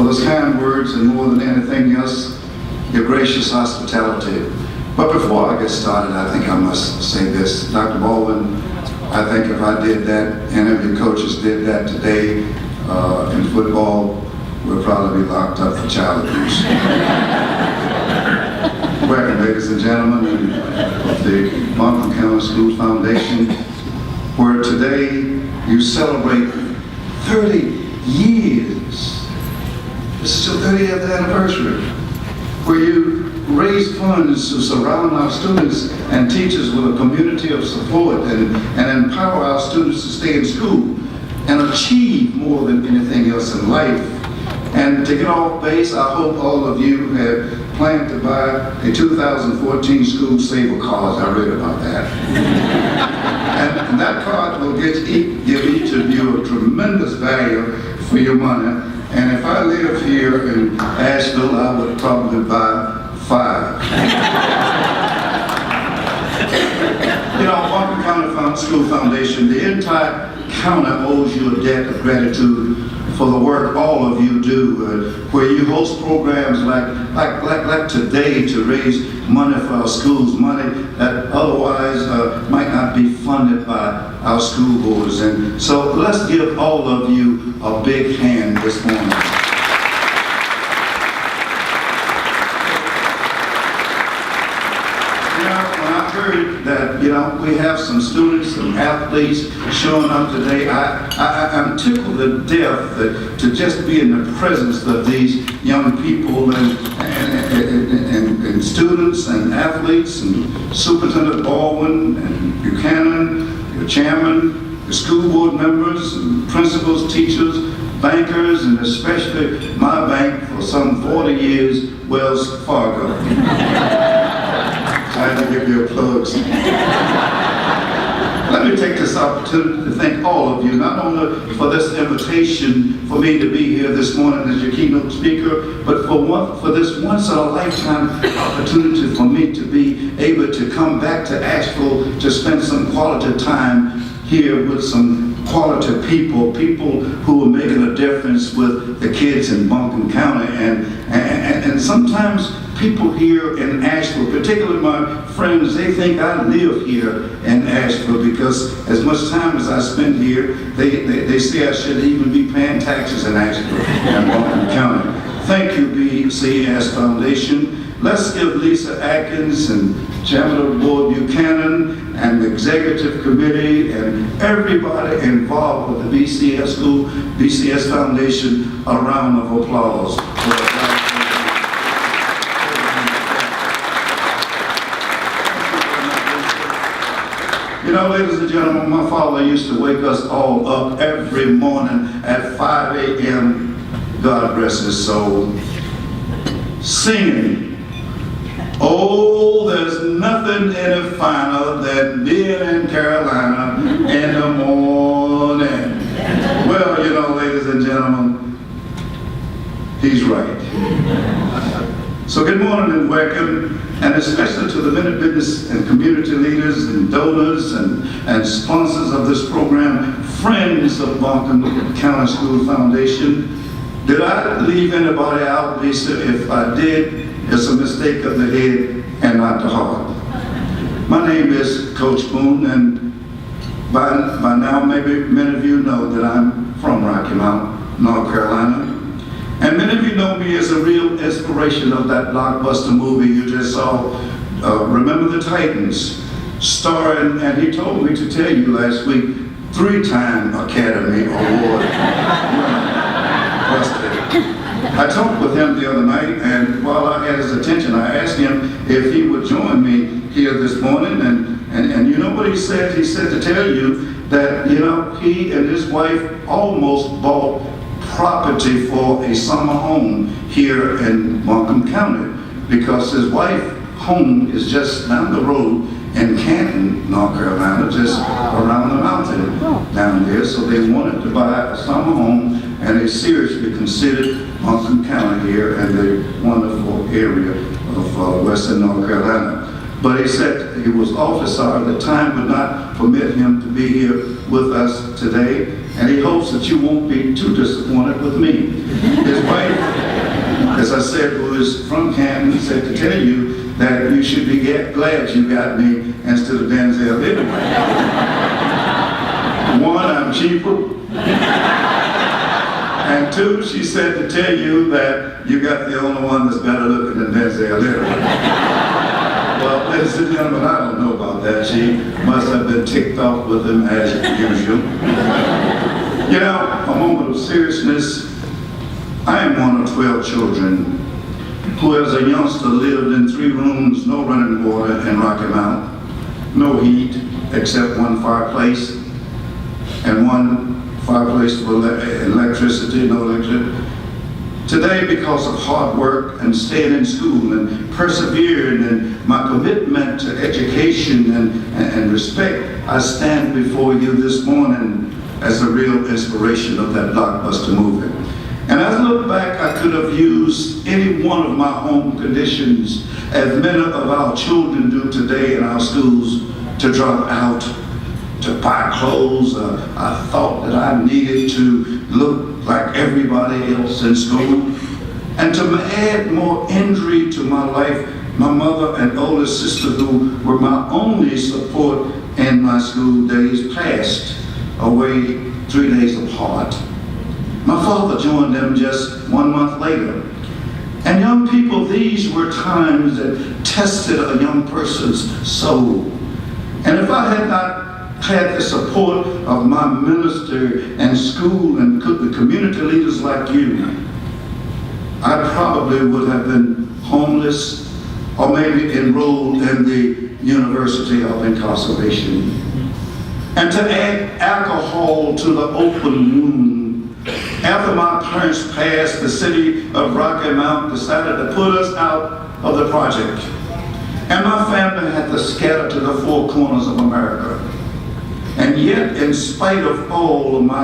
those kind words and more than anything else, your gracious hospitality. But before I get started, I think I must say this. Dr. Baldwin, I think if I did that, any of your coaches did that today in football, we'll probably be locked up for child abuse. Welcome, ladies and gentlemen, of the Buncombe County Schools Foundation, where today you celebrate 30 years. This is your 30th anniversary, where you raise funds to surround our students and teachers with a community of support and empower our students to stay in school and achieve more than anything else in life. And to get off base, I hope all of you have planned to buy a 2014 School Saver card. I read about that. And that card will give each of you a tremendous value for your money. And if I lived here in Asheville, I would probably buy 5. You know, Buncombe County School Foundation, the entire county owes you a debt of gratitude for the work all of you do, where you host programs like today to raise money for our schools, money that otherwise might not be funded by our school boards. And so let's give all of you a big hand this morning. That, you know, we have some students and athletes showing up today. I'm tickled to death that to just be in the presence of these young people and students and athletes and Superintendent Baldwin and Buchanan, your chairman, your school board members and principals, teachers, bankers, and especially my bank for some 40 years, Wells Fargo. I had to give you a plug. Let me take this opportunity to thank all of you, not only for this invitation for me to be here this morning as your keynote speaker, but for this once-in-a-lifetime opportunity for me to be able to come back to Asheville to spend some quality time here with some quality people who are making a difference with the kids in Buncombe County. And sometimes people here in Asheville, particularly my friends, they think I live here in Asheville because as much time as I spend here, they say I should even be paying taxes in Asheville and Buncombe County. Thank you, BCS Foundation. Let's give Lisa Atkins and Chairman of the Board Buchanan and the Executive Committee and everybody involved with the BCS Foundation a round of applause. You know, ladies and gentlemen, my father used to wake us all up every morning at 5 a.m., God rest his soul, singing, "Oh, there's nothing any finer than being in Carolina in the morning." Well, you know, ladies and gentlemen, he's right. So good morning and welcome, and especially to the many business and community leaders and donors and sponsors of this program, friends of Buncombe County School Foundation. Did I leave anybody out, Lisa? If I did, it's a mistake of the head and not the heart. My name is Coach Boone, and by now maybe many of you know that I'm from Rocky Mount, North Carolina. And many of you know me as a real inspiration of that blockbuster movie you just saw, Remember the Titans, starring, and he told me to tell you last week, 3-time Academy Award winner. I talked with him the other night, and while I had his attention, I asked him if he would join me here this morning, and you know what he said? He said to tell you that, you know, he and his wife almost bought property for a summer home here in Buncombe County because his wife's home is just down the road in Canton, North Carolina, just around the mountain down there. So they wanted to buy a summer home, and they seriously considered Buncombe County here and the wonderful area of western North Carolina. But he said he was awfully sorry that time would not permit him to be here with us today. and he hopes that you won't be too disappointed with me. His wife, as I said, who is from Canton, said to tell you that you should be glad you got me instead of Denzel anyway. One, I'm cheaper. And two, she said to tell you that you got the only one that's better looking than Denzel anyway. Well, ladies and gentlemen, I don't know about that. She must have been ticked off with him as usual. You know, a moment of seriousness. I am one of 12 children who as a youngster lived in 3 rooms, no running water in Rocky Mount, no heat except one fireplace, and one fireplace for electricity, no electricity. Today, because of hard work and staying in school and persevering and my commitment to education and respect, I stand before you this morning as a real inspiration of that blockbuster movie. And as I look back, I could have used any one of my home conditions, as many of our children do today in our schools, to drop out, to buy clothes. I thought that I needed to look like everybody else in school. And to add more injury to my life, my mother and older sister, who were my only support in my school days, passed away 3 days apart. My father joined them just 1 month later. And young people, these were times that tested a young person's soul. And if I had not had the support of my minister and school and the community leaders like you, I probably would have been homeless or maybe enrolled in the University of Incarceration. And to add alcohol to the open wound, after my parents passed, the city of Rocky Mount decided to put us out of the project. And my family had to scatter to the 4 corners of America. And yet, in spite of all of my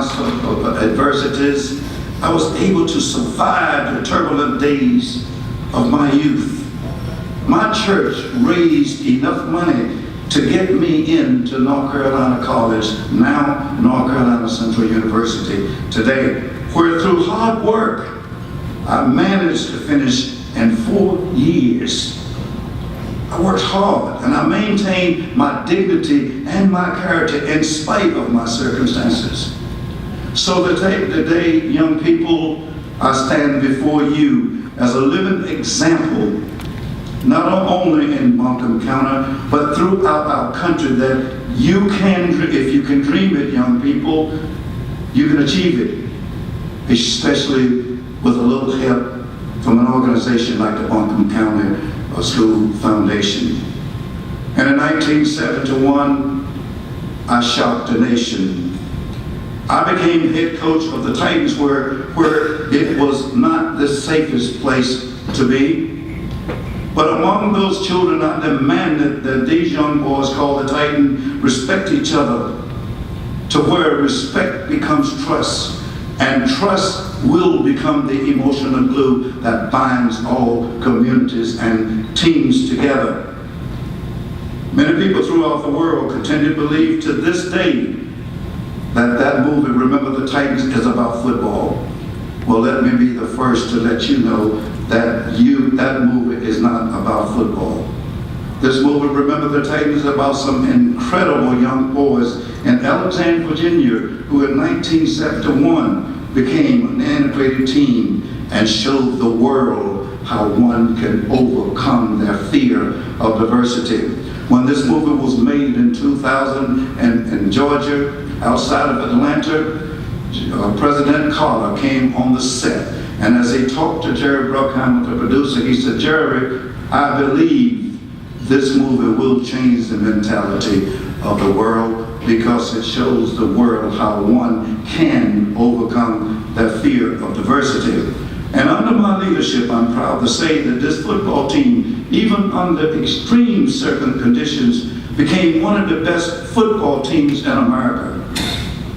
adversities, I was able to survive the turbulent days of my youth. My church raised enough money to get me into North Carolina College, now North Carolina Central University today, where through hard work, I managed to finish in 4 years. I worked hard and I maintained my dignity and my character in spite of my circumstances. So today, young people, I stand before you as a living example, not only in Buncombe County, but throughout our country, that you can, if you can dream it, young people, you can achieve it, especially with a little help from an organization like the Buncombe County School Foundation. And in 1971, I shocked the nation. I became head coach of the Titans, where it was not the safest place to be. But among those children, I demanded that these young boys called the Titan respect each other, to where respect becomes trust, and trust will become the emotional glue that binds all communities and teams together. Many people throughout the world continue to believe to this day that movie, Remember the Titans, is about football. Well, let me be the first to let you know that movie is not about football. This movie, Remember the Titans, is about some incredible young boys in Alexandria, Virginia, who in 1971 became an integrated team and showed the world how one can overcome their fear of diversity. When this movie was made in 2000 in Georgia, outside of Atlanta, President Carter came on the set, and as he talked to Jerry Bruckheimer, the producer, he said, "Jerry, I believe this movie will change the mentality of the world, because it shows the world how one can overcome their fear of diversity." And under my leadership, I'm proud to say that this football team, even under extreme certain conditions, became one of the best football teams in America.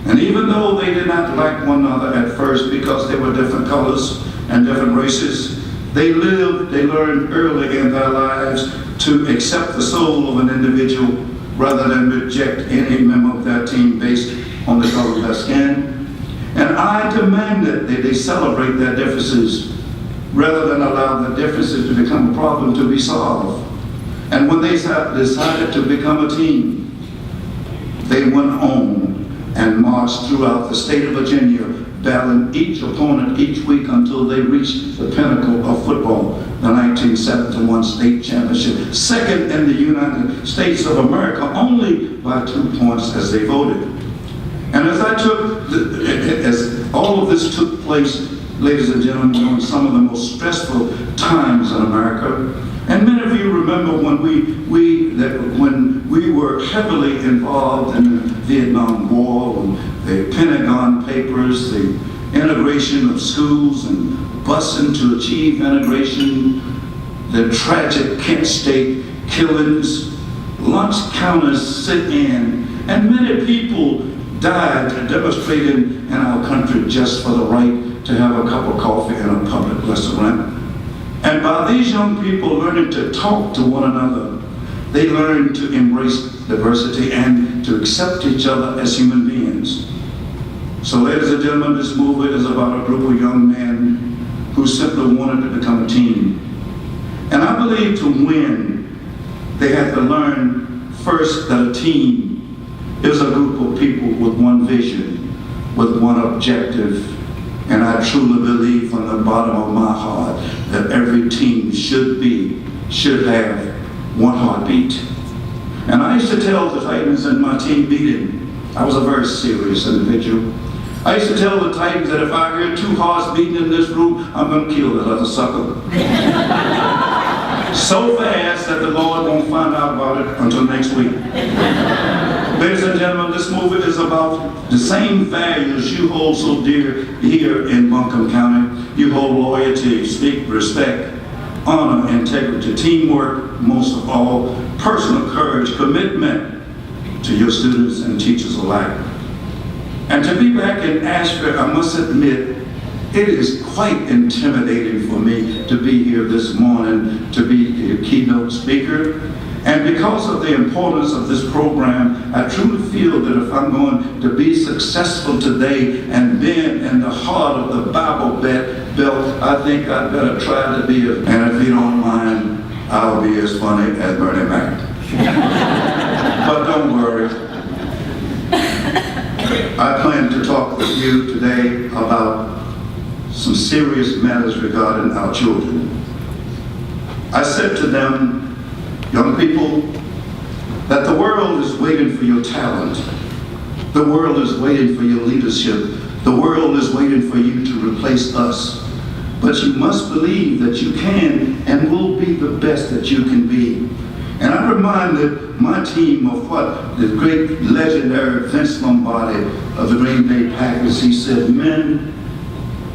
And even though they did not like one another at first because they were different colors and different races, they learned early in their lives to accept the soul of an individual rather than reject any member of their team based on the color of their skin, And I demand that they celebrate their differences rather than allow the differences to become a problem to be solved. And when they decided to become a team, they went on and marched throughout the state of Virginia, battling each opponent each week until they reached the pinnacle of football, the 1971 state championship, second in the United States of America, only by 2 points as they voted. And as all of this took place, ladies and gentlemen, during some of the most stressful times in America, and many of you remember when we were heavily involved in the Vietnam War, and the Pentagon Papers, the integration of schools and busing to achieve integration, the tragic Kent State killings, lunch counters sit-in, and many people died demonstrating in our country just for the right to have a cup of coffee in a public restaurant. And by these young people learning to talk to one another, they learn to embrace diversity and to accept each other as human beings. So ladies and gentlemen, this movement is about a group of young men who simply wanted to become a team. And I believe to win, they had to learn first that a team is a group of people with one vision, with one objective. And I truly believe from the bottom of my heart that every team should have one heartbeat. And I used to tell the Titans in my team meeting, I was a very serious individual. I used to tell the Titans that if I hear two hearts beating in this room, I'm going to kill that other sucker. So fast that the Lord won't find out about it until next week. Ladies and gentlemen, this movement is about the same values you hold so dear here in Buncombe County. You hold loyalty, speak, respect, honor, integrity, teamwork, most of all, personal courage, commitment to your students and teachers alike. And to be back in Asheville, I must admit, it is quite intimidating for me to be here this morning to be a keynote speaker. And because of the importance of this program, I truly feel that if I'm going to be successful today and being in the heart of the Bible Belt, I think I'd better try to be and if you don't mind, I'll be as funny as Bernie Mac. But don't worry. I plan to talk with you today about some serious matters regarding our children. I said to them, young people, that the world is waiting for your talent. The world is waiting for your leadership. The world is waiting for you to replace us. But you must believe that you can and will be the best that you can be. And I reminded my team of what the great legendary Vince Lombardi of the Green Bay Packers, he said, men,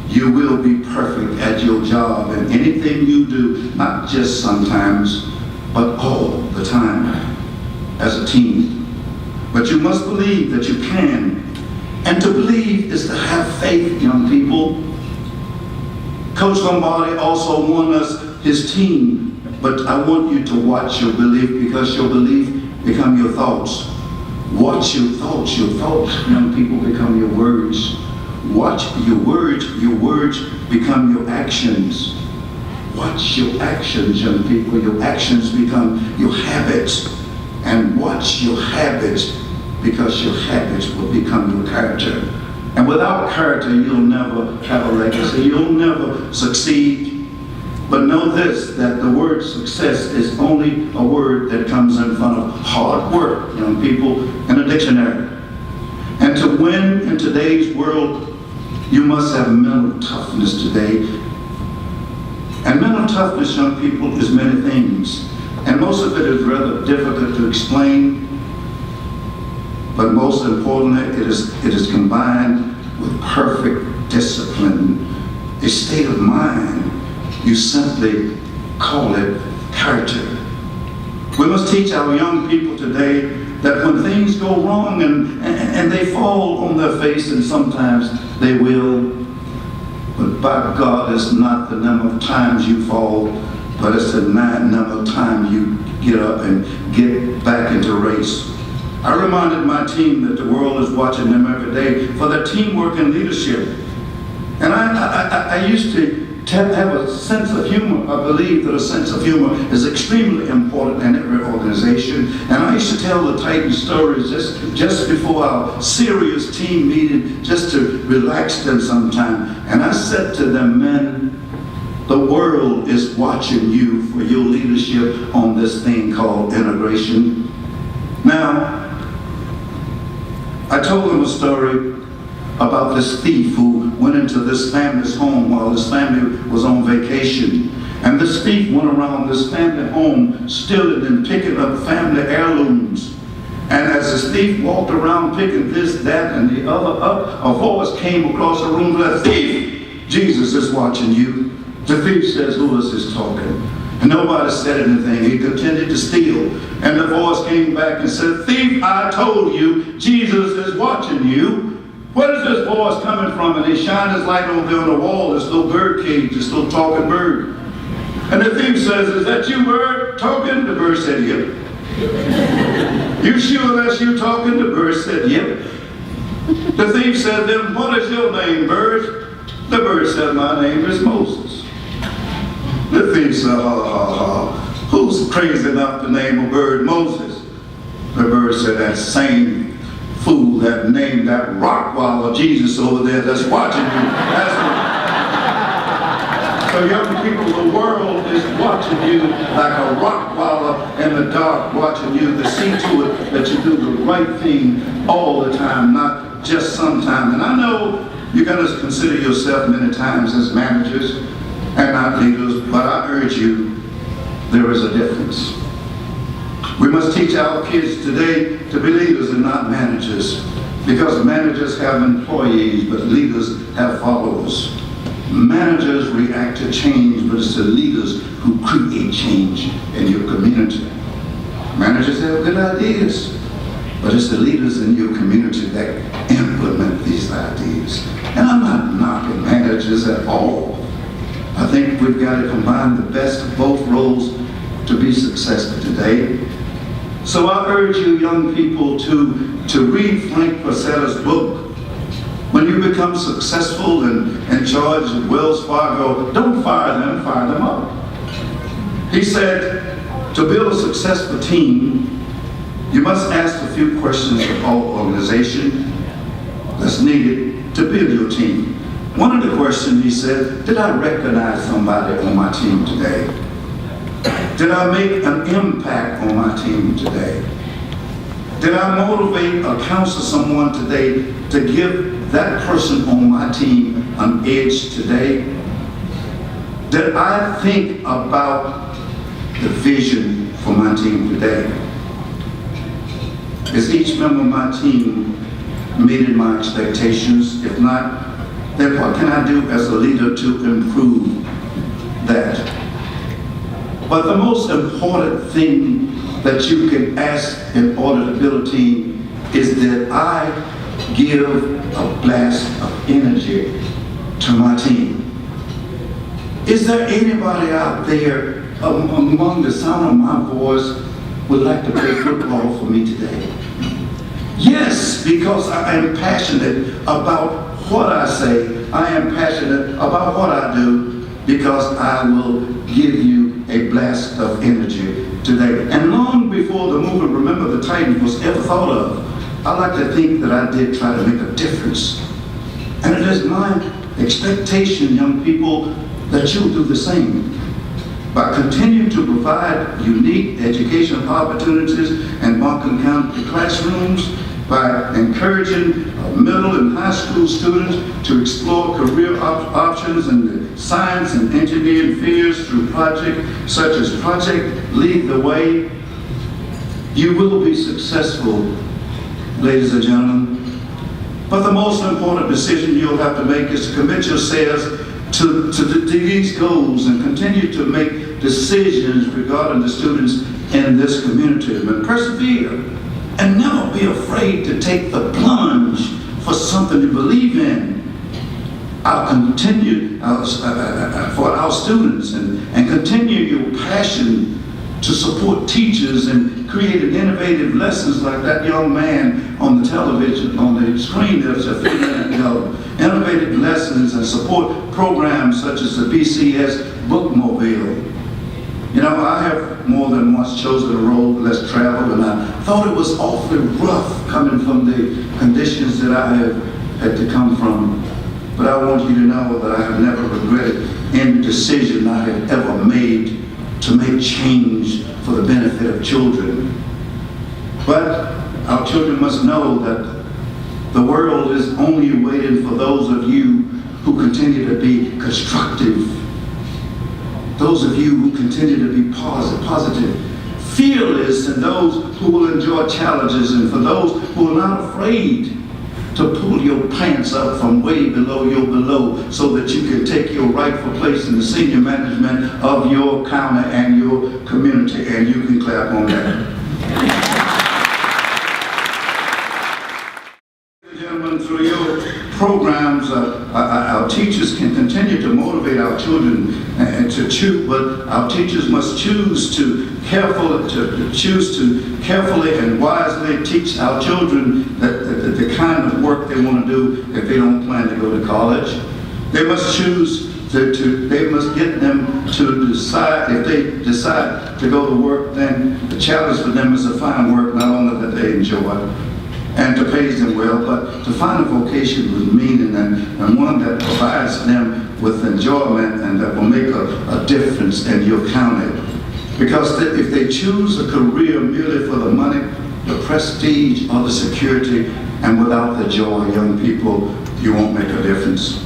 you will be perfect at your job and anything you do, not just sometimes, but all the time as a team. But you must believe that you can. And to believe is to have faith, young people. Coach Lombardi also won us his team, but I want you to watch your belief because your belief become your thoughts. Watch your thoughts, young people, become your words. Watch your words become your actions. Watch your actions, young people. Your actions become your habits. And watch your habits because your habits will become your character. And without character, you'll never have a legacy. You'll never succeed. But know this, that the word success is only a word that comes in front of hard work, young people, in a dictionary. And to win in today's world, you must have mental toughness today. And mental toughness, young people, is many things. And most of it is rather difficult to explain. But most importantly, it is combined with perfect discipline, a state of mind. You simply call it character. We must teach our young people today that when things go wrong and they fall on their face, and sometimes they will, but by God, it's not the number of times you fall, but it's the number of times you get up and get back into race. I reminded my team that the world is watching them every day for their teamwork and leadership. And I used to have a sense of humor. I believe that a sense of humor is extremely important in every organization. And I used to tell the Titan stories just before our serious team meeting, just to relax them sometime. And I said to them, men, the world is watching you for your leadership on this thing called integration. Now, I told them a story about this thief who went into this family's home while this family was on vacation. And this thief went around this family home stealing and picking up family heirlooms. And as this thief walked around picking this, that, and the other up, a voice came across the room and said, "Thief, Jesus is watching you." The thief says, "Who is this talking?" And nobody said anything. He continued to steal. And the voice came back and said, "Thief, I told you, Jesus is watching you." Where is this voice coming from? And he shined his light over there on the wall, this little bird cage, this little talking bird. And the thief says, "Is that you, bird, talking?" The bird said, "Yep." "You sure that's you talking?" The bird said, "Yep." The thief said, "Then what is your name, bird?" The bird said, "My name is Moses." The thief said, "Who's crazy enough to name a bird Moses?" The bird said, "That same fool that named that rock wall Jesus over there that's watching you." So young people, the world is watching you like a rock waller in the dark, watching you to see to it that you do the right thing all the time, not just sometime. And I know you're going to consider yourself many times as managers and not leaders, but I urge you, there is a difference. We must teach our kids today to be leaders and not managers, because managers have employees, but leaders have followers. Managers react to change, but it's the leaders who create change in your community. Managers have good ideas, but it's the leaders in your community that implement these ideas. And I'm not knocking managers at all. I think we've got to combine the best of both roles to be successful today. So I urge you young people to read Frank Porcetta's book. When you become successful and in charge of Wells Fargo, don't fire them, fire them up. He said, to build a successful team, you must ask a few questions of all organization that's needed to build your team. One of the questions, he said, did I recognize somebody on my team today? Did I make an impact on my team today? Did I motivate or counsel someone today to give that person on my team an edge today? Did I think about the vision for my team today? Is each member of my team meeting my expectations? If not, then what can I do as a leader to improve that? But the most important thing that you can ask in order to build a team is that I give a blast of energy to my team. Is there anybody out there among the sound of my voice would like to play football for me today? Yes, because I am passionate about what I say. I am passionate about what I do, because I will give you a blast of energy today. And long before the movement Remember the Titans was ever thought of, I like to think that I did try to make a difference. And it is my expectation, young people, that you'll do the same. By continuing to provide unique educational opportunities in Buncombe County classrooms, by encouraging middle and high school students to explore career options in the science and engineering fields through projects such as Project Lead the Way, you will be successful, ladies and gentlemen. But the most important decision you'll have to make is to commit yourselves to these goals and continue to make decisions regarding the students in this community. And persevere and never be afraid to take the plunge for something you believe in. I'll continue for our students and continue your passion to support teachers and created innovative lessons like that young man on the television, on the screen there just a few minutes ago. Innovative lessons and support programs such as the BCS Bookmobile. You know, I have more than once chosen a road less traveled, and I thought it was awfully rough coming from the conditions that I have had to come from. But I want you to know that I have never regretted any decision I have ever made to make change for the benefit of children. But our children must know that the world is only waiting for those of you who continue to be constructive, those of you who continue to be positive, fearless, and those who will enjoy challenges, and for those who are not afraid to pull your pants up from way below your below so that you can take your rightful place in the senior management of your county and your community, and you can clap on that. Gentlemen, through your programs, our teachers can continue to motivate our children and to choose, but our teachers must choose to carefully and wisely teach our children the kind of work they want to do if they don't plan to go to college. They must choose they must get them to decide. If they decide to go to work, then the challenge for them is to find work not only that they enjoy and to pay them well, but to find a vocation with meaning and one that provides them with enjoyment and that will make a difference in your county. Because if they choose a career merely for the money, the prestige, or the security, and without the joy, young people, you won't make a difference.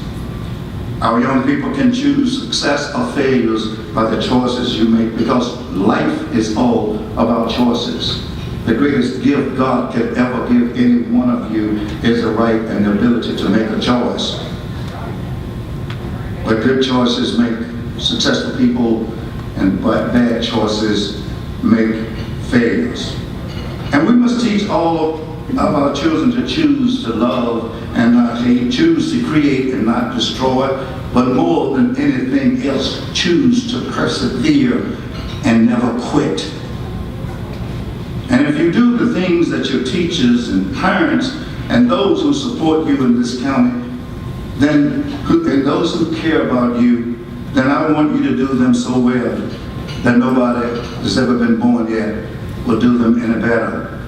Our young people can choose success or failures by the choices you make, because life is all about choices. The greatest gift God could ever give any one of you is the right and the ability to make a choice. But good choices make successful people, and bad choices make failures. And we must teach all of our children to choose to love and not hate, choose to create and not destroy, but more than anything else, choose to persevere and never quit. And if you do the things that your teachers and parents and those who support you in this county, and those who care about you, then I want you to do them so well that nobody that's ever been born yet will do them any better.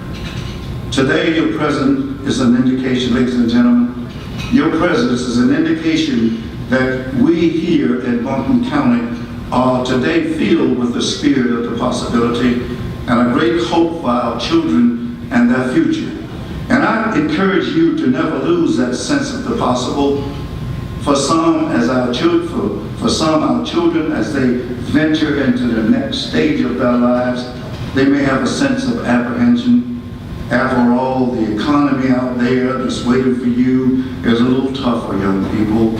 Today, your presence is an indication, ladies and gentlemen, your presence is an indication that we here in Buncombe County are today filled with the spirit of the possibility and a great hope for our children and their future. And I encourage you to never lose that sense of the possible. For some, our children, as they venture into the next stage of their lives, they may have a sense of apprehension. After all, the economy out there that's waiting for you is a little tough for young people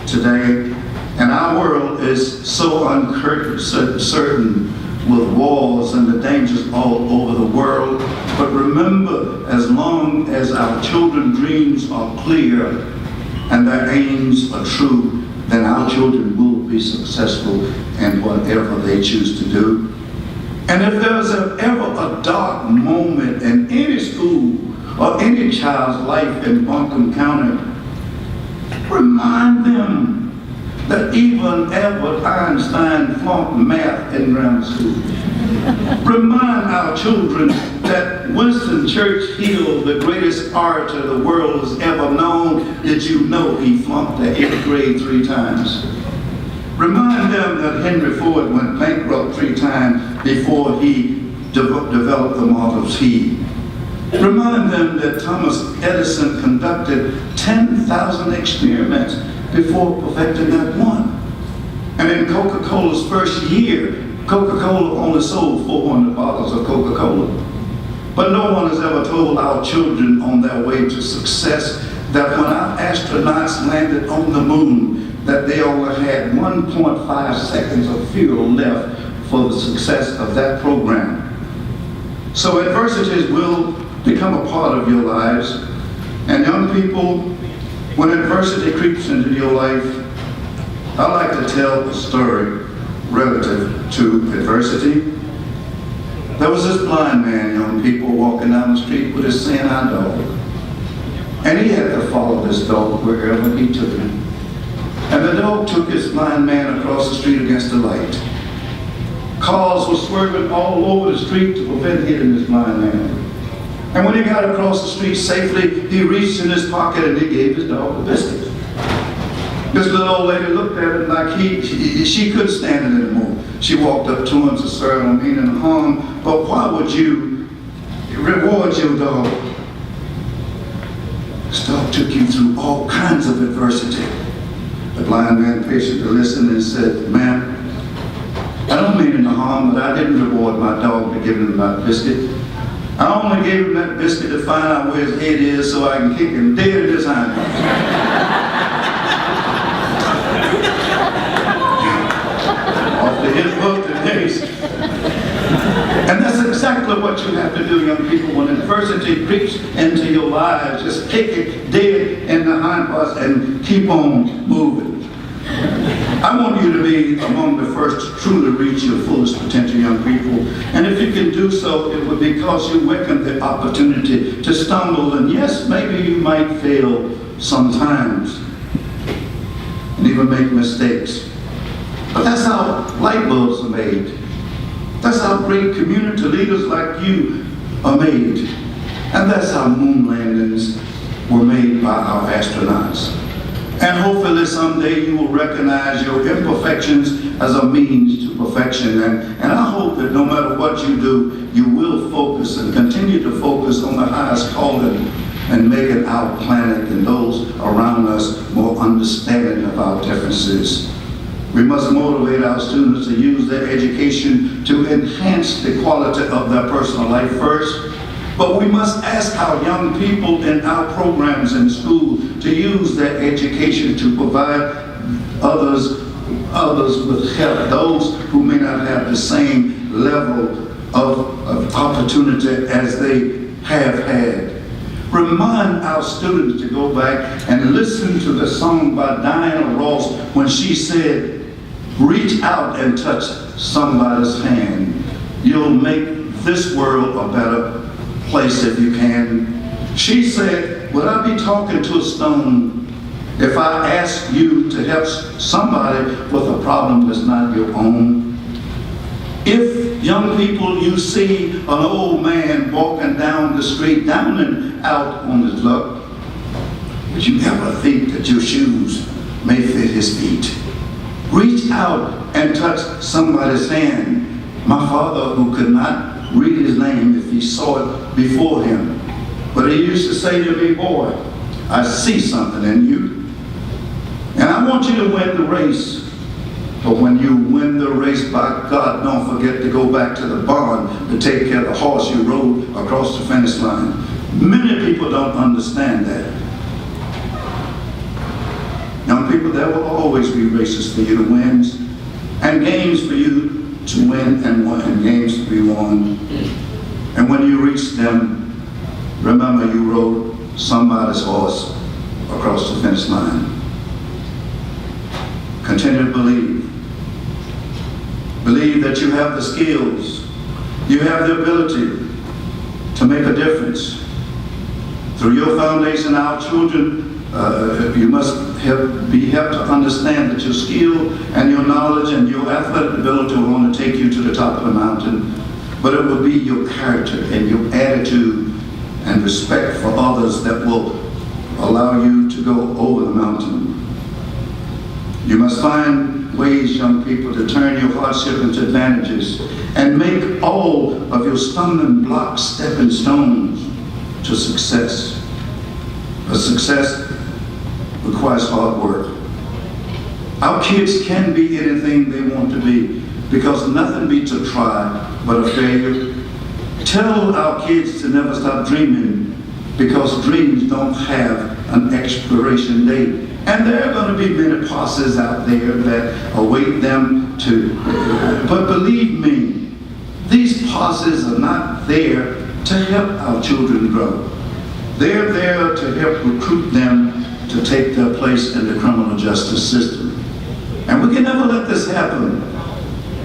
today. And our world is so uncertain with wars and the dangers all over the world. But remember, as long as our children's dreams are clear and their aims are true, then our children will be successful in whatever they choose to do. And if there's ever a dark moment in any school or any child's life in Buncombe County, remind them that even Albert Einstein flunked math in grammar school. Remind our children that Winston Churchill, the greatest orator the world has ever known, did you know he flunked the 8th grade 3 times? Remind them that Henry Ford went bankrupt 3 times before he developed the Model T. Remind them that Thomas Edison conducted 10,000 experiments before perfecting that one. And in Coca-Cola's first year, Coca-Cola only sold 400 bottles of Coca-Cola. But no one has ever told our children on their way to success that when our astronauts landed on the moon, that they only had 1.5 seconds of fuel left for the success of that program. So adversities will become a part of your lives. And young people, when adversity creeps into your life, I like to tell a story relative to adversity. There was this blind man, young people, walking down the street with his seeing-eye dog. And he had to follow this dog wherever he took him. And the dog took this blind man across the street against the light. Cars were swerving all over the street to prevent hitting this blind man. And when he got across the street safely, he reached in his pocket and he gave his dog a biscuit. This little old lady looked at him like she couldn't stand it anymore. She walked up to him to serve him, meaning harm, but why would you reward your dog? This dog took you through all kinds of adversity. The blind man patiently listened and said, "Ma'am, I don't mean any harm, but I didn't reward my dog by giving him that biscuit. I only gave him that biscuit to find out where his head is so I can kick him dead in his hind parts." Off to his book to taste. And that's exactly what you have to do, young people, when adversity creeps into your lives. Just kick it dead in the hind parts and keep on moving. I want you to be among the first to truly reach your fullest potential, young people. And if you can do so, it would be because you welcome the opportunity to stumble. And yes, maybe you might fail sometimes and even make mistakes. But that's how light bulbs are made. That's how great community leaders like you are made. And that's how moon landings were made by our astronauts. And hopefully someday you will recognize your imperfections as a means to perfection. And I hope that no matter what you do, you will focus and continue to focus on the highest calling and making our planet and those around us more understanding of our differences. We must motivate our students to use their education to enhance the quality of their personal life first. But we must ask our young people in our programs in school to use their education to provide others with help, those who may not have the same level of opportunity as they have had. Remind our students to go back and listen to the song by Diana Ross when she said, "Reach out and touch somebody's hand. You'll make this world a better place if you can." She said, "Would I be talking to a stone if I asked you to help somebody with a problem that's not your own?" If, young people, you see an old man walking down the street, down and out on his luck, would you ever think that your shoes may fit his feet? Reach out and touch somebody's hand. My father, who could not read his name if he saw it before him, but he used to say to me, "Boy, I see something in you. And I want you to win the race. But when you win the race, by God, don't forget to go back to the barn to take care of the horse you rode across the finish line." Many people don't understand that. Young people, there will always be races for you to win and games for you to win and games to be won. And when you reach them, remember you rode somebody's horse across the finish line. Continue to believe. Believe that you have the skills, you have the ability to make a difference. Through your foundation, our children, you must be helped to understand that your skill and your knowledge and your athletic ability will only take you to the top of the mountain, but it will be your character and your attitude and respect for others that will allow you to go over the mountain. You must find ways, young people, to turn your hardship into advantages and make all of your stumbling blocks stepping stones to success. But success requires hard work. Our kids can be anything they want to be because nothing beats a try but a failure. Tell our kids to never stop dreaming because dreams don't have an expiration date. And there are going to be many posses out there that await them to, but believe me, these posses are not there to help our children grow. They're there to help recruit them to take their place in the criminal justice system. And we can never let this happen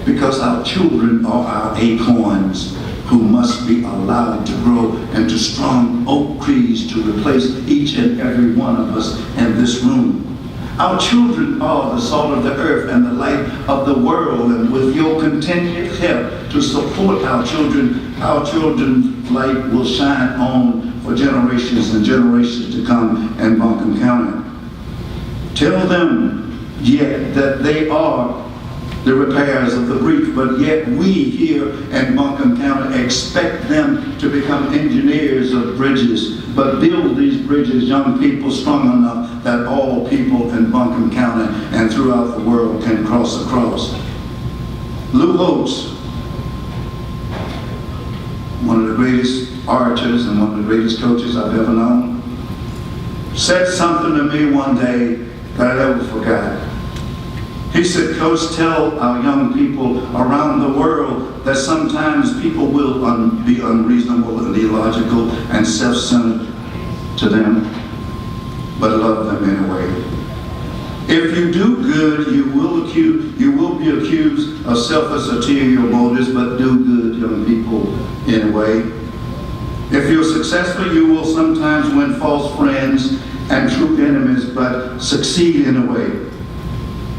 because our children are our acorns who must be allowed to grow into strong oak trees to replace each and every one of us in this room. Our children are the salt of the earth and the light of the world, and with your continued help to support our children's light will shine on for generations and generations to come in Buncombe County. Tell them yet that they are the repairers of the breach, but yet we here in Buncombe County expect them to become engineers of bridges, but build these bridges, young people, strong enough that all people in Buncombe County and throughout the world can cross across. Lou Holtz, one of the greatest orators and one of the greatest coaches I've ever known, said something to me one day that I never forgot. He said, Coach, tell our young people around the world that sometimes people will be unreasonable and illogical and self-centered to them, but love them anyway. If you do good, you will be accused of selfish ulterior motives, but do good, young people, anyway. If you're successful, you will sometimes win false friends and true enemies, but succeed in a way.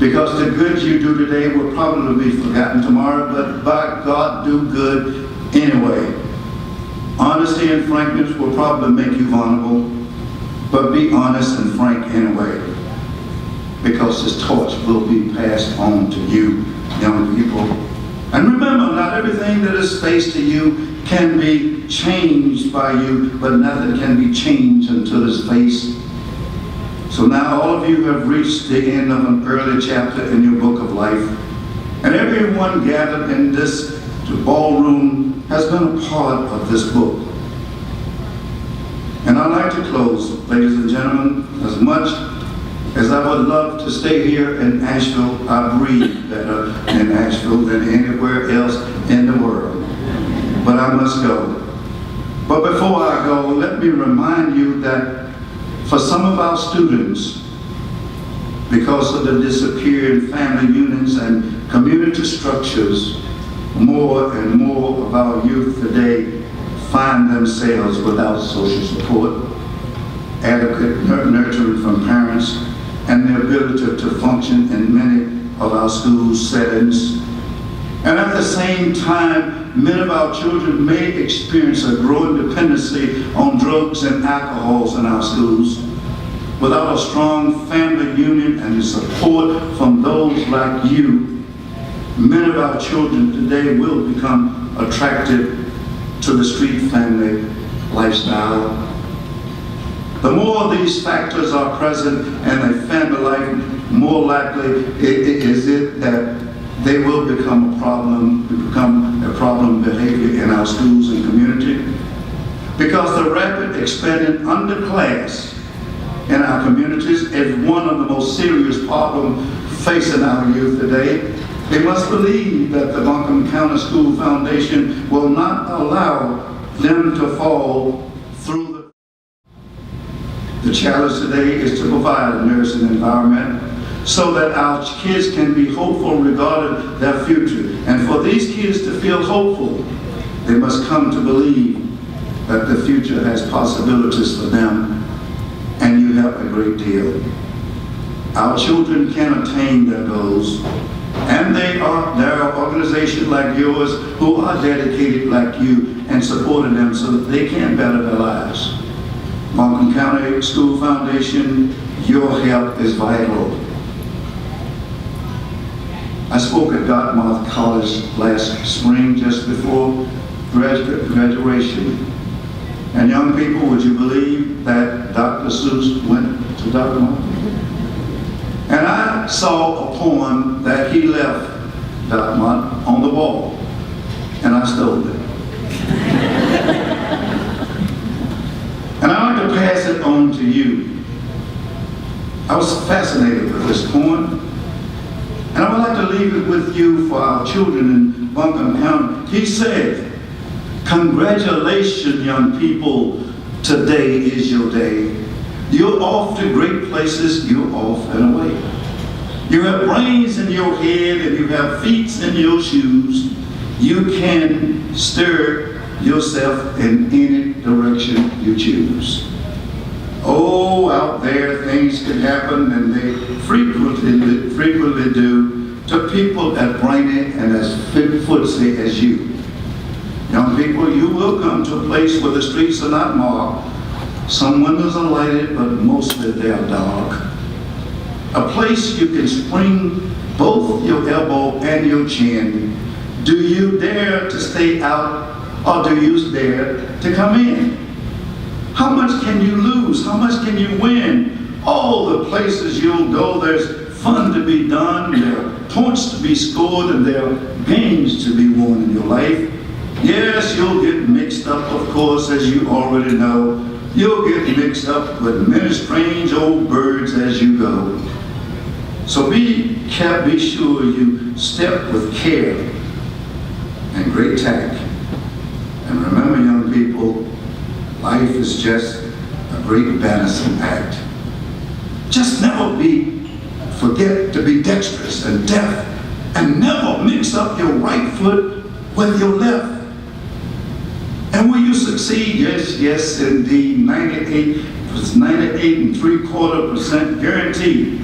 Because the good you do today will probably be forgotten tomorrow, but by God, do good anyway. Honesty and frankness will probably make you vulnerable, but be honest and frank anyway. Because this torch will be passed on to you, young people. And remember, not everything that is faced to you can be changed by you, but nothing can be changed until it's faced. So now all of you have reached the end of an early chapter in your book of life. And everyone gathered in this ballroom has been a part of this book. And I'd like to close, ladies and gentlemen, as much as I would love to stay here in Asheville, I breathe better in Asheville than anywhere else in the world. But I must go. But before I go, let me remind you that for some of our students, because of the disappearing family units and community structures, more and more of our youth today find themselves without social support, adequate nurturing from parents, and the ability to function in many of our school settings. And at the same time, many of our children may experience a growing dependency on drugs and alcohols in our schools. Without a strong family union and the support from those like you, many of our children today will become attracted to the street family lifestyle. The more of these factors are present in a family life, more likely is it that they will become a problem behavior in our schools and community. Because the rapid expanding underclass in our communities is one of the most serious problems facing our youth today. They must believe that the Buncombe County School Foundation will not allow them to fall through the challenge today is to provide a nursing environment so that our kids can be hopeful regarding their future. And for these kids to feel hopeful, they must come to believe that the future has possibilities for them, and you have a great deal. Our children can attain their goals, and there are organizations like yours who are dedicated like you and supporting them so that they can better their lives. Buncombe County School Foundation, your help is vital. I spoke at Dartmouth College last spring just before graduation. And young people, would you believe that Dr. Seuss went to Dartmouth? And I saw a poem that he left Dartmouth on the wall, and I stole it. And I'd like to pass it on to you. I was fascinated with this poem, and I would like to leave it with you for our children in Buncombe County. He said, "Congratulations, young people, today is your day. You're off to great places, you're off and away. You have brains in your head and you have feet in your shoes. You can stir yourself in any direction you choose. Oh, out there things can happen, and they frequently do, to people as brainy and as footsy as you. Young people, you will come to a place where the streets are not marked. Some windows are lighted, but mostly they are dark. A place you can spring both your elbow and your chin. Do you dare to stay out, or do you dare to come in? How much can you lose? How much can you win? All the places you'll go, there's fun to be done, there are points to be scored, and there are games to be won in your life. Yes, you'll get mixed up, of course, as you already know. You'll get mixed up with many strange old birds as you go. So be sure you step with care and great tact. And remember, young people, life is just a great balancing act. Just never forget to be dexterous and deft, and never mix up your right foot with your left. And will you succeed? Yes, indeed. 98.75% guaranteed.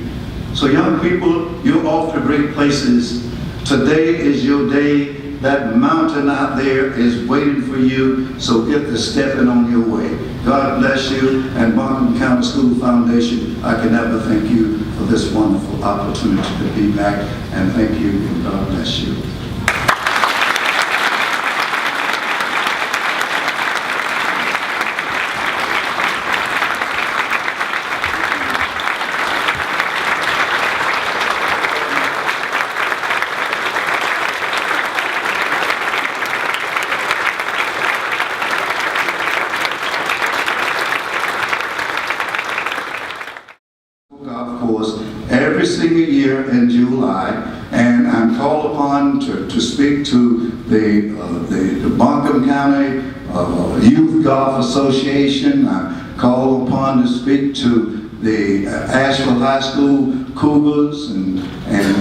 So young people, you're off to great places. Today is your day. That mountain out there is waiting for you, so get to stepping on your way. God bless you, and Buncombe County School Foundation, I can never thank you for this wonderful opportunity to be back, and thank you, and God bless you. Every single year in July, and I'm called upon to speak to the Buncombe County Youth Golf Association. I'm called upon to speak to the Asheville High School Cougars,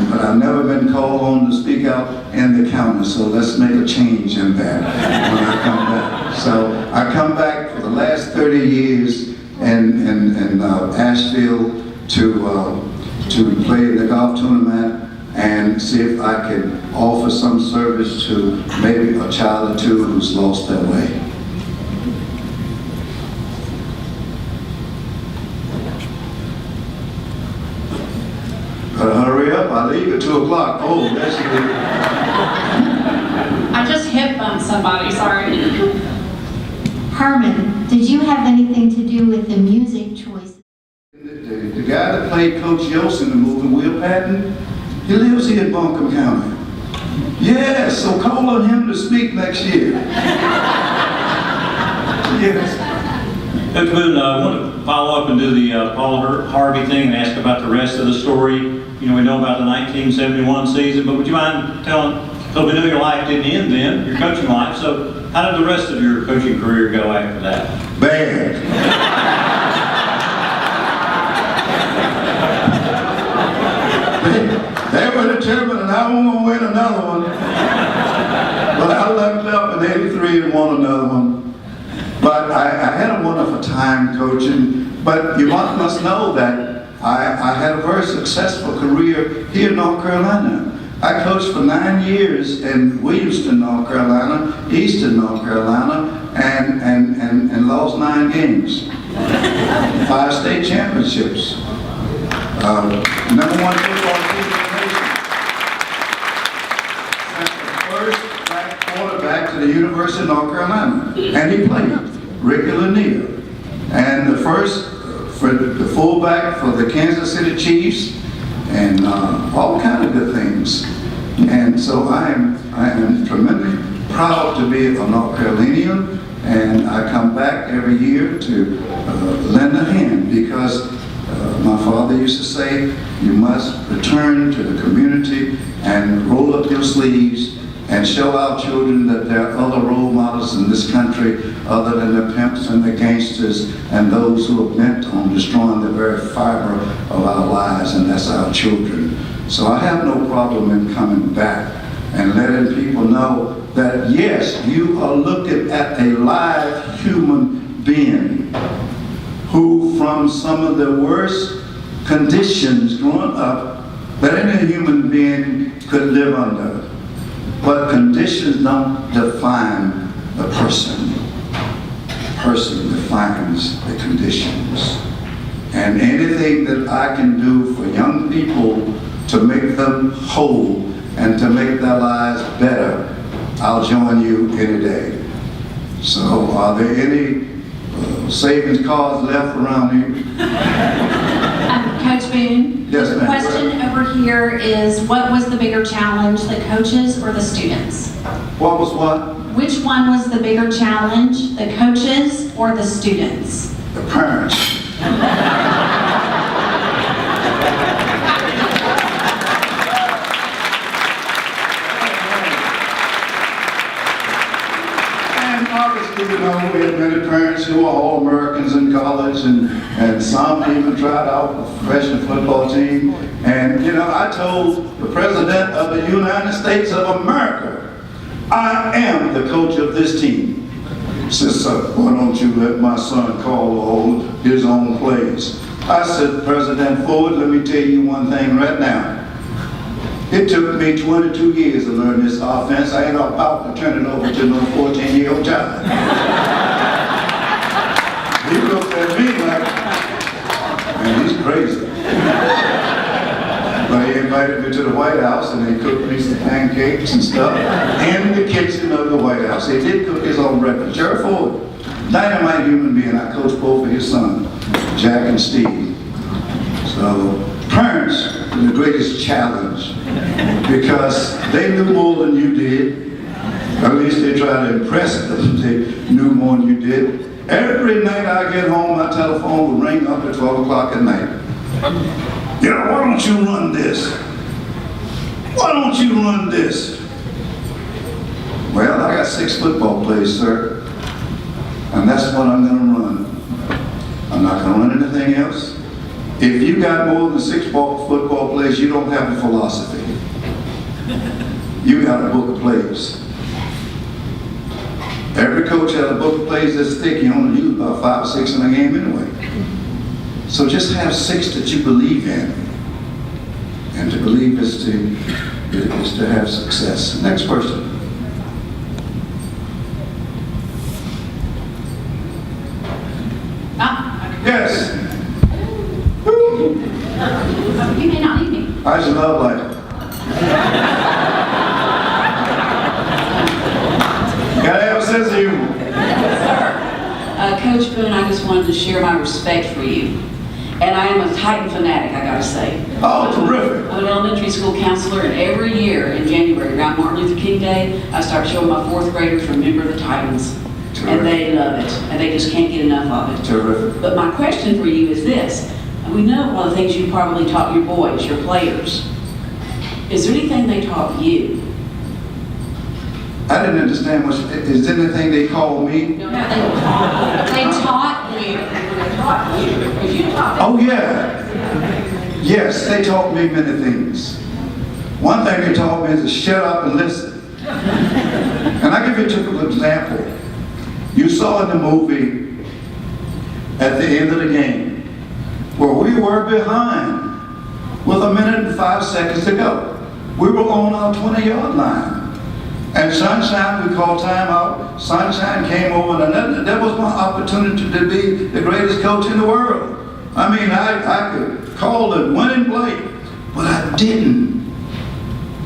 but I've never been called on to speak out in the county, so let's make a change in that when I come back. So I come back for the last 30 years in Asheville to play the golf tournament and see if I can offer some service to maybe a child or two who's lost their way. Better hurry up, I leave at 2 o'clock. Oh, that's good. I just hip bumped somebody, sorry. Herman, did you have anything to do with the music choices? The guy that played Coach Yost in the movie, Will Patton, he lives here in Buncombe County. Yes, so call on him to speak next year. Yes. Coach Boone, I want to follow up and do the Paul Harvey thing and ask about the rest of the story. You know, we know about the 1971 season, but would you mind telling, so we know your life didn't end then, your coaching life, so how did the rest of your coaching career go after that? Bad. They were determined that I wasn't going to win another one. But I left up in '83 and won another one. But I had a wonderful time coaching. But you must know that I had a very successful career here in North Carolina. I coached for 9 years in Williamston, North Carolina, Eastern North Carolina, and lost 9 games. 5 state championships. #1 football team in the nation. Sent the first black quarterback to the University of North Carolina, and he played, Ricky Lanier. And the first for the fullback for the Kansas City Chiefs, and all kind of good things. And so I am tremendously proud to be a North Carolinian, and I come back every year to lend a hand, because my father used to say, you must return to the community and roll up your sleeves and show our children that there are other role models in this country other than the pimps and the gangsters and those who are bent on destroying the very fiber of our lives, and that's our children. So I have no problem in coming back and letting people know that yes, you are looking at a live human being who from some of the worst conditions growing up that any human being could live under. But conditions don't define the person. The person defines the conditions. And anything that I can do for young people to make them whole and to make their lives better, I'll join you any day. So are there any savings cards left around here? Coach Boone? Yes, ma'am. The question over here is, what was the bigger challenge, the coaches or the students? What was what? Which one was the bigger challenge, the coaches or the students? The parents. And obviously, you know, we had many parents who were all Americans in college, and some even tried out for the professional football team. And, you know, I told the President of the United States of America, I am the coach of this team. He said, "Sir, why don't you let my son call all his own plays?" I said, "President Ford, let me tell you one thing right now. It took me 22 years to learn this offense. I ain't about to turn it over to no 14-year-old child." He looked at me like, man, he's crazy. But he invited me to the White House and he cooked me some pancakes and stuff in the kitchen of the White House. He did cook his own breakfast. Sheriff Ford, dynamite human being. I coached both of his sons, Jack and Steve. So parents are the greatest challenge because they knew more than you did. At least they tried to impress them. They knew more than you did. Every night I get home, my telephone would ring up at 12 o'clock at night. You know, why don't you run this? Why don't you run this? Well, I got 6 football plays, sir. And that's what I'm going to run. I'm not going to run anything else. If you got more than 6 football plays, you don't have a philosophy. You got a book of plays. Every coach has a book of plays that's thick. You only use about 5 or 6 in a game anyway. So just have 6 that you believe in. And to believe is to have success. Next question. Yes. You may not need me. I just love life. Gotta have a sense of humor. Coach Boone, I just wanted to share my respect for you. And I am a Titan fanatic, I gotta say. Oh, terrific. I'm an elementary school counselor, and every year in January, around Martin Luther King Day, I start showing my 4th graders Remember the Titans. Terrific. And they love it, and they just can't get enough of it. Terrific. But my question for you is this. We know one of the things you probably taught your boys, your players. Is there anything they taught you? I didn't understand much. Is there anything they call me? No, they taught you. They taught you. Because you taught them. Oh, yeah. Yes, they taught me many things. One thing they taught me is to shut up and listen. And I'll give you a typical example. You saw in the movie at the end of the game where we were behind with 1 minute and 5 seconds to go. We were on our 20-yard line. And Sunshine, we called timeout. Sunshine came over, and that was my opportunity to be the greatest coach in the world. I mean, I could call it winning play, but I didn't.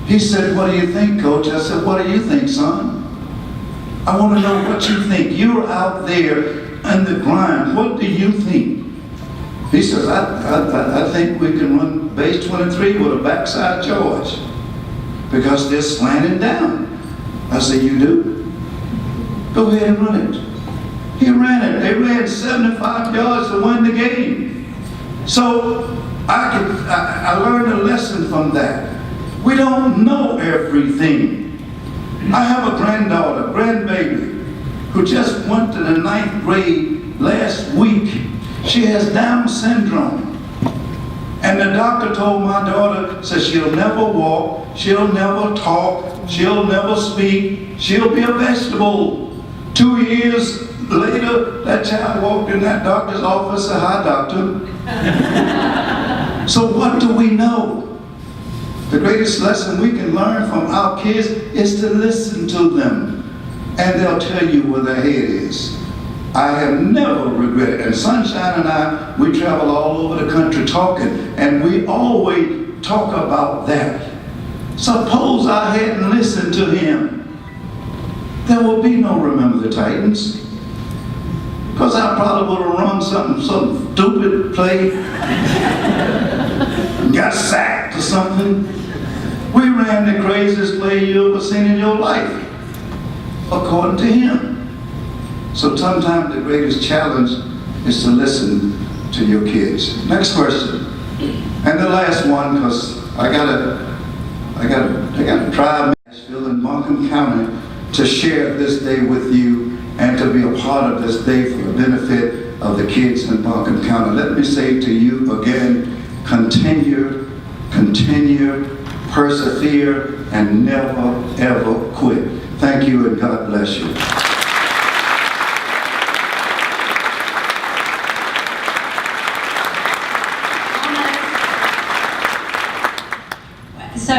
He said, "What do you think, Coach?" I said, "What do you think, son? I want to know what you think. You're out there in the grind. What do you think?" He says, I think we can run base 23 with a backside charge because they're slanting down. I said, "You do? Go ahead and run it." He ran it. They ran 75 yards to win the game. So I learned a lesson from that. We don't know everything. I have a grandbaby, who just went to the 9th grade last week. She has Down syndrome. And the doctor told my daughter, said she'll never walk, she'll never talk, she'll never speak, she'll be a vegetable. 2 years later, that child walked in that doctor's office and said, "Hi, doctor." So what do we know? The greatest lesson we can learn from our kids is to listen to them, and they'll tell you where their head is. I have never regretted, and Sunshine and I, we travel all over the country talking, and we always talk about that. Suppose I hadn't listened to him, there would be no Remember the Titans. Because I probably would have run some stupid play, got sacked or something. We ran the craziest play you ever seen in your life, according to him. So sometimes the greatest challenge is to listen to your kids. Next question. And the last one, because I gotta drive to Asheville in Buncombe County to share this day with you and to be a part of this day for the benefit of the kids in Buncombe County. Let me say to you again, continue, persevere, and never, ever quit. Thank you, and God bless you. So,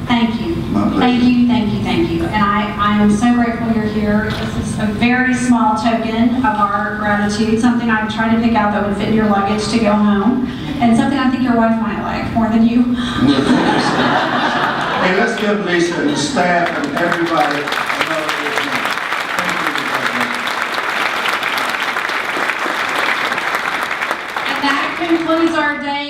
thank you. My pleasure. Thank you. And I am so grateful you're here. This is a very small token of our gratitude, something I tried to pick out that would fit in your luggage to go home, and something I think your wife might like more than you. Hey, let's give Lisa and the staff and everybody another big hand. Thank you. And that concludes our day.